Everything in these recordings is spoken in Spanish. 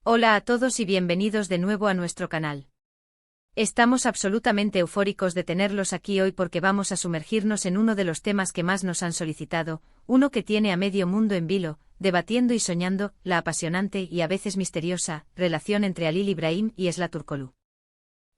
Hola a todos y bienvenidos de nuevo a nuestro canal. Estamos absolutamente eufóricos de tenerlos aquí hoy porque vamos a sumergirnos en uno de los temas que más nos han solicitado, uno que tiene a medio mundo en vilo, debatiendo y soñando, la apasionante y a veces misteriosa relación entre Halil Ibrahim y Esla Turkoglu.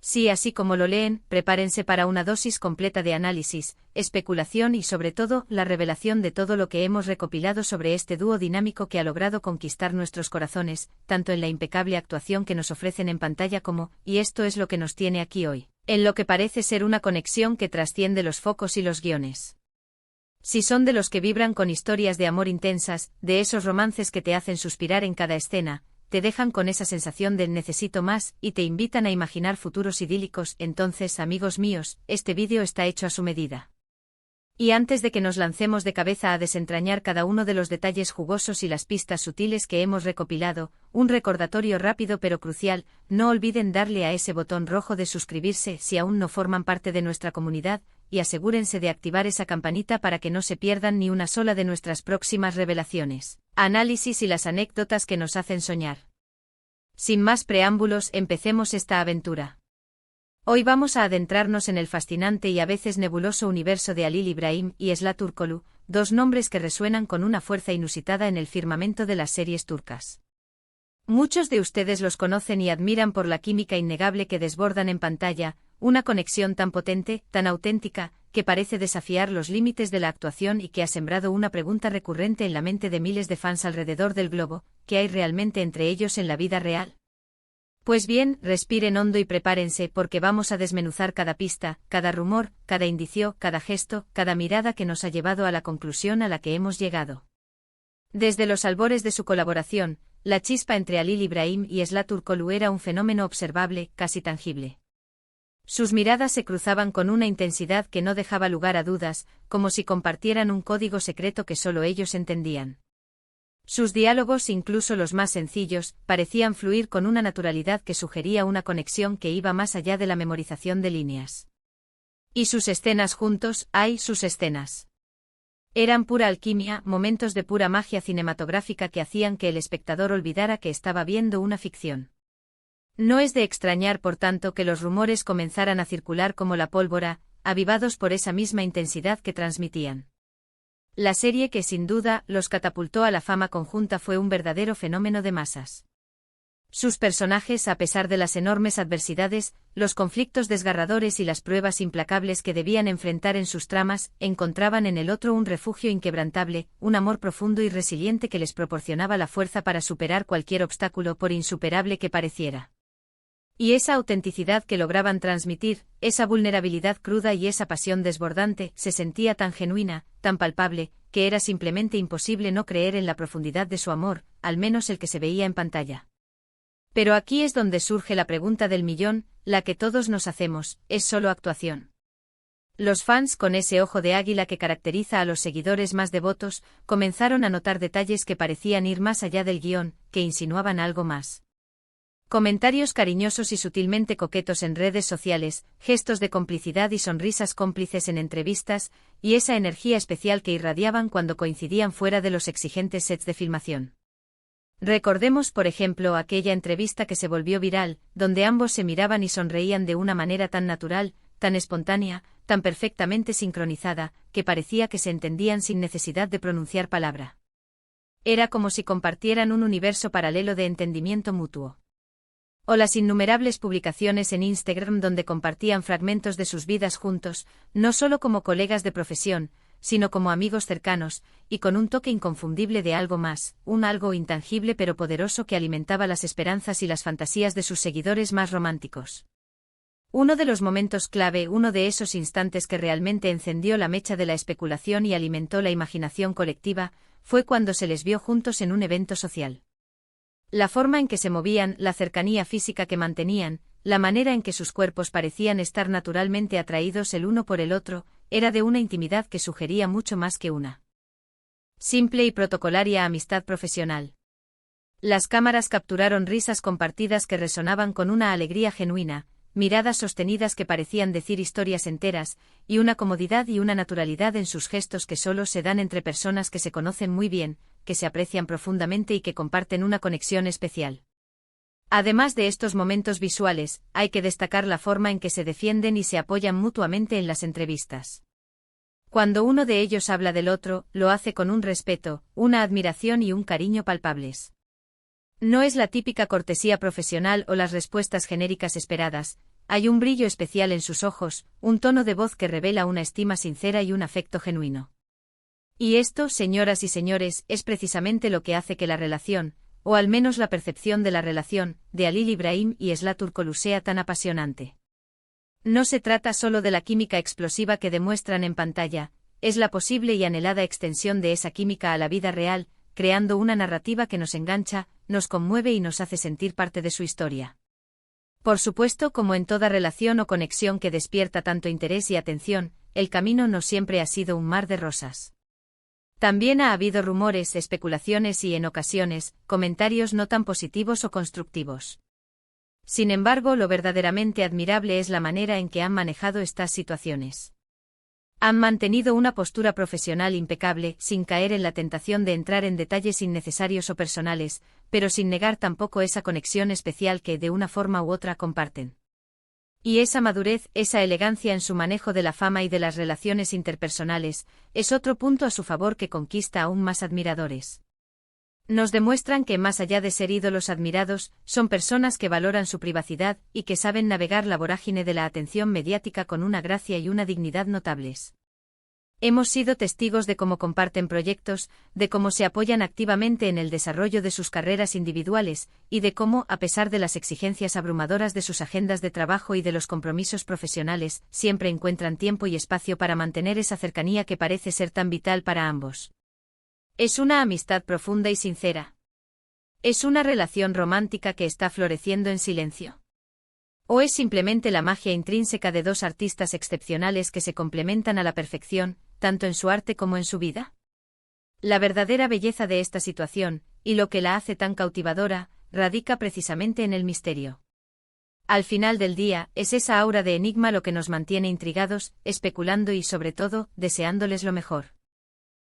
Sí, así como lo leen, prepárense para una dosis completa de análisis, especulación y sobre todo, la revelación de todo lo que hemos recopilado sobre este dúo dinámico que ha logrado conquistar nuestros corazones, tanto en la impecable actuación que nos ofrecen en pantalla como, y esto es lo que nos tiene aquí hoy, en lo que parece ser una conexión que trasciende los focos y los guiones. Si son de los que vibran con historias de amor intensas, de esos romances que te hacen suspirar en cada escena, te dejan con esa sensación del necesito más y te invitan a imaginar futuros idílicos, entonces, amigos míos, este vídeo está hecho a su medida. Y antes de que nos lancemos de cabeza a desentrañar cada uno de los detalles jugosos y las pistas sutiles que hemos recopilado, un recordatorio rápido pero crucial, no olviden darle a ese botón rojo de suscribirse si aún no forman parte de nuestra comunidad, y asegúrense de activar esa campanita para que no se pierdan ni una sola de nuestras próximas revelaciones, análisis y las anécdotas que nos hacen soñar. Sin más preámbulos, empecemos esta aventura. Hoy vamos a adentrarnos en el fascinante y a veces nebuloso universo de Halil Ibrahim y Esla Turkoglu, dos nombres que resuenan con una fuerza inusitada en el firmamento de las series turcas. Muchos de ustedes los conocen y admiran por la química innegable que desbordan en pantalla, una conexión tan potente, tan auténtica, que parece desafiar los límites de la actuación y que ha sembrado una pregunta recurrente en la mente de miles de fans alrededor del globo: ¿qué hay realmente entre ellos en la vida real? Pues bien, respiren hondo y prepárense porque vamos a desmenuzar cada pista, cada rumor, cada indicio, cada gesto, cada mirada que nos ha llevado a la conclusión a la que hemos llegado. Desde los albores de su colaboración, la chispa entre Halil Ibrahim y Esla Turkoglu era un fenómeno observable, casi tangible. Sus miradas se cruzaban con una intensidad que no dejaba lugar a dudas, como si compartieran un código secreto que solo ellos entendían. Sus diálogos, incluso los más sencillos, parecían fluir con una naturalidad que sugería una conexión que iba más allá de la memorización de líneas. Y sus escenas juntos, ¡ay, sus escenas! Eran pura alquimia, momentos de pura magia cinematográfica que hacían que el espectador olvidara que estaba viendo una ficción. No es de extrañar, por tanto, que los rumores comenzaran a circular como la pólvora, avivados por esa misma intensidad que transmitían. La serie que sin duda los catapultó a la fama conjunta fue un verdadero fenómeno de masas. Sus personajes, a pesar de las enormes adversidades, los conflictos desgarradores y las pruebas implacables que debían enfrentar en sus tramas, encontraban en el otro un refugio inquebrantable, un amor profundo y resiliente que les proporcionaba la fuerza para superar cualquier obstáculo por insuperable que pareciera. Y esa autenticidad que lograban transmitir, esa vulnerabilidad cruda y esa pasión desbordante, se sentía tan genuina, tan palpable, que era simplemente imposible no creer en la profundidad de su amor, al menos el que se veía en pantalla. Pero aquí es donde surge la pregunta del millón, la que todos nos hacemos: ¿es solo actuación? Los fans, con ese ojo de águila que caracteriza a los seguidores más devotos, comenzaron a notar detalles que parecían ir más allá del guión, que insinuaban algo más. Comentarios cariñosos y sutilmente coquetos en redes sociales, gestos de complicidad y sonrisas cómplices en entrevistas, y esa energía especial que irradiaban cuando coincidían fuera de los exigentes sets de filmación. Recordemos, por ejemplo, aquella entrevista que se volvió viral, donde ambos se miraban y sonreían de una manera tan natural, tan espontánea, tan perfectamente sincronizada, que parecía que se entendían sin necesidad de pronunciar palabra. Era como si compartieran un universo paralelo de entendimiento mutuo. O las innumerables publicaciones en Instagram donde compartían fragmentos de sus vidas juntos, no solo como colegas de profesión, sino como amigos cercanos, y con un toque inconfundible de algo más, un algo intangible pero poderoso que alimentaba las esperanzas y las fantasías de sus seguidores más románticos. Uno de los momentos clave, uno de esos instantes que realmente encendió la mecha de la especulación y alimentó la imaginación colectiva, fue cuando se les vio juntos en un evento social. La forma en que se movían, la cercanía física que mantenían, la manera en que sus cuerpos parecían estar naturalmente atraídos el uno por el otro, era de una intimidad que sugería mucho más que una simple y protocolaria amistad profesional. Las cámaras capturaron risas compartidas que resonaban con una alegría genuina, miradas sostenidas que parecían decir historias enteras, y una comodidad y una naturalidad en sus gestos que solo se dan entre personas que se conocen muy bien, que se aprecian profundamente y que comparten una conexión especial. Además de estos momentos visuales, hay que destacar la forma en que se defienden y se apoyan mutuamente en las entrevistas. Cuando uno de ellos habla del otro, lo hace con un respeto, una admiración y un cariño palpables. No es la típica cortesía profesional o las respuestas genéricas esperadas, hay un brillo especial en sus ojos, un tono de voz que revela una estima sincera y un afecto genuino. Y esto, señoras y señores, es precisamente lo que hace que la relación, o al menos la percepción de la relación, de Halil Ibrahim y Esla Turkoglu sea tan apasionante. No se trata solo de la química explosiva que demuestran en pantalla, es la posible y anhelada extensión de esa química a la vida real, creando una narrativa que nos engancha, nos conmueve y nos hace sentir parte de su historia. Por supuesto, como en toda relación o conexión que despierta tanto interés y atención, el camino no siempre ha sido un mar de rosas. También ha habido rumores, especulaciones y, en ocasiones, comentarios no tan positivos o constructivos. Sin embargo, lo verdaderamente admirable es la manera en que han manejado estas situaciones. Han mantenido una postura profesional impecable, sin caer en la tentación de entrar en detalles innecesarios o personales, pero sin negar tampoco esa conexión especial que, de una forma u otra, comparten. Y esa madurez, esa elegancia en su manejo de la fama y de las relaciones interpersonales, es otro punto a su favor que conquista aún más admiradores. Nos demuestran que, más allá de ser ídolos admirados, son personas que valoran su privacidad y que saben navegar la vorágine de la atención mediática con una gracia y una dignidad notables. Hemos sido testigos de cómo comparten proyectos, de cómo se apoyan activamente en el desarrollo de sus carreras individuales, y de cómo, a pesar de las exigencias abrumadoras de sus agendas de trabajo y de los compromisos profesionales, siempre encuentran tiempo y espacio para mantener esa cercanía que parece ser tan vital para ambos. Es una amistad profunda y sincera. Es una relación romántica que está floreciendo en silencio. ¿O es simplemente la magia intrínseca de dos artistas excepcionales que se complementan a la perfección, tanto en su arte como en su vida? La verdadera belleza de esta situación, y lo que la hace tan cautivadora, radica precisamente en el misterio. Al final del día, es esa aura de enigma lo que nos mantiene intrigados, especulando y, sobre todo, deseándoles lo mejor.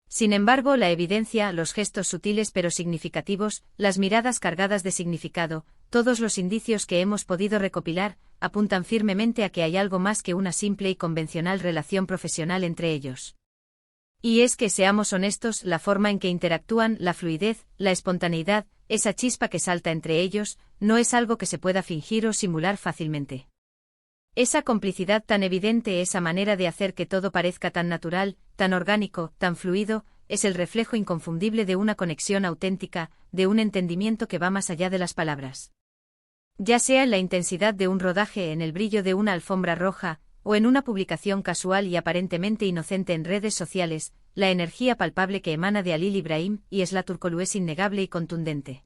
Sin embargo, la evidencia, los gestos sutiles pero significativos, las miradas cargadas de significado, todos los indicios que hemos podido recopilar, apuntan firmemente a que hay algo más que una simple y convencional relación profesional entre ellos. Y es que, seamos honestos, la forma en que interactúan, la fluidez, la espontaneidad, esa chispa que salta entre ellos, no es algo que se pueda fingir o simular fácilmente. Esa complicidad tan evidente, esa manera de hacer que todo parezca tan natural, tan orgánico, tan fluido, es el reflejo inconfundible de una conexión auténtica, de un entendimiento que va más allá de las palabras. Ya sea en la intensidad de un rodaje, en el brillo de una alfombra roja, o en una publicación casual y aparentemente inocente en redes sociales, la energía palpable que emana de Halil Ibrahim y Esla Turkoglu es innegable y contundente.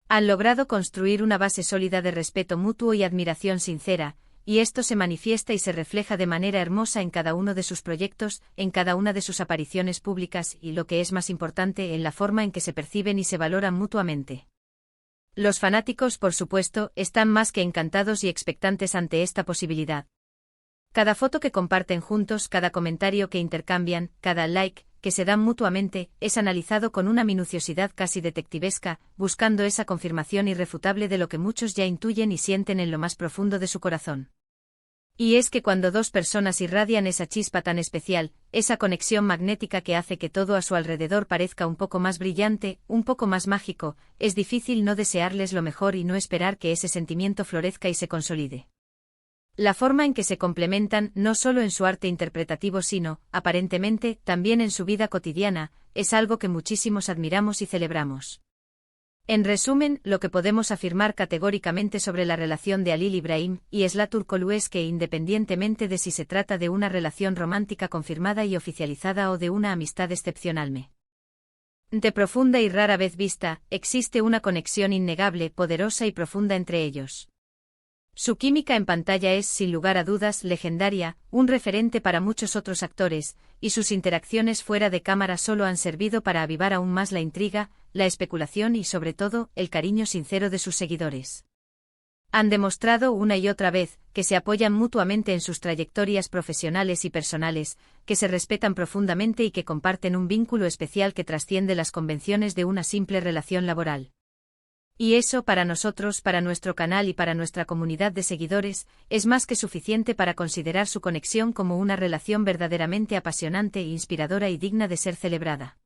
Han logrado construir una base sólida de respeto mutuo y admiración sincera, y esto se manifiesta y se refleja de manera hermosa en cada uno de sus proyectos, en cada una de sus apariciones públicas y, lo que es más importante, en la forma en que se perciben y se valoran mutuamente. Los fanáticos, por supuesto, están más que encantados y expectantes ante esta posibilidad. Cada foto que comparten juntos, cada comentario que intercambian, cada like que se dan mutuamente, es analizado con una minuciosidad casi detectivesca, buscando esa confirmación irrefutable de lo que muchos ya intuyen y sienten en lo más profundo de su corazón. Y es que cuando dos personas irradian esa chispa tan especial, esa conexión magnética que hace que todo a su alrededor parezca un poco más brillante, un poco más mágico, es difícil no desearles lo mejor y no esperar que ese sentimiento florezca y se consolide. La forma en que se complementan, no solo en su arte interpretativo sino, aparentemente, también en su vida cotidiana, es algo que muchísimos admiramos y celebramos. En resumen, lo que podemos afirmar categóricamente sobre la relación de Halil Ibrahim y Esla Turkoglu es que, independientemente de si se trata de una relación romántica confirmada y oficializada o de una amistad excepcionalmente profunda y rara vez vista, existe una conexión innegable, poderosa y profunda entre ellos. Su química en pantalla es, sin lugar a dudas, legendaria, un referente para muchos otros actores, y sus interacciones fuera de cámara solo han servido para avivar aún más la intriga, la especulación y, sobre todo, el cariño sincero de sus seguidores. Han demostrado una y otra vez que se apoyan mutuamente en sus trayectorias profesionales y personales, que se respetan profundamente y que comparten un vínculo especial que trasciende las convenciones de una simple relación laboral. Y eso para nosotros, para nuestro canal y para nuestra comunidad de seguidores, es más que suficiente para considerar su conexión como una relación verdaderamente apasionante, inspiradora y digna de ser celebrada.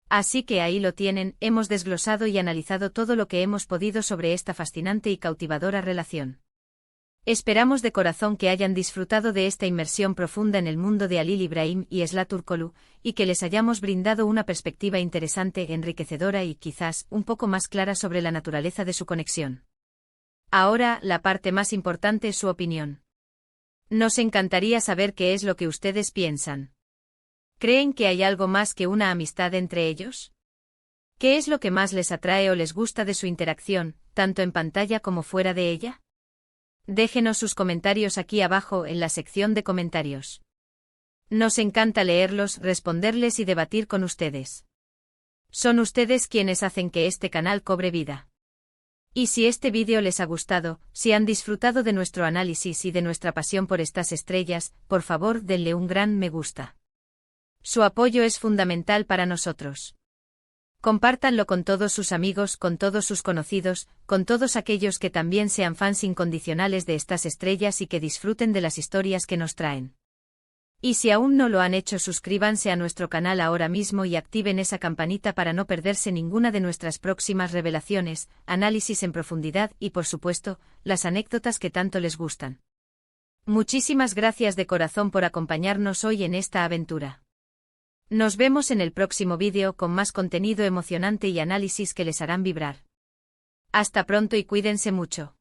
Así que ahí lo tienen, hemos desglosado y analizado todo lo que hemos podido sobre esta fascinante y cautivadora relación. Esperamos de corazón que hayan disfrutado de esta inmersión profunda en el mundo de Halil Ibrahim y Esla Turkoglu, y que les hayamos brindado una perspectiva interesante, enriquecedora y quizás un poco más clara sobre la naturaleza de su conexión. Ahora, la parte más importante es su opinión. Nos encantaría saber qué es lo que ustedes piensan. ¿Creen que hay algo más que una amistad entre ellos? ¿Qué es lo que más les atrae o les gusta de su interacción, tanto en pantalla como fuera de ella? Déjenos sus comentarios aquí abajo en la sección de comentarios. Nos encanta leerlos, responderles y debatir con ustedes. Son ustedes quienes hacen que este canal cobre vida. Y si este vídeo les ha gustado, si han disfrutado de nuestro análisis y de nuestra pasión por estas estrellas, por favor denle un gran me gusta. Su apoyo es fundamental para nosotros. Compártanlo con todos sus amigos, con todos sus conocidos, con todos aquellos que también sean fans incondicionales de estas estrellas y que disfruten de las historias que nos traen. Y si aún no lo han hecho, suscríbanse a nuestro canal ahora mismo y activen esa campanita para no perderse ninguna de nuestras próximas revelaciones, análisis en profundidad y, por supuesto, las anécdotas que tanto les gustan. Muchísimas gracias de corazón por acompañarnos hoy en esta aventura. Nos vemos en el próximo vídeo con más contenido emocionante y análisis que les harán vibrar. Hasta pronto y cuídense mucho.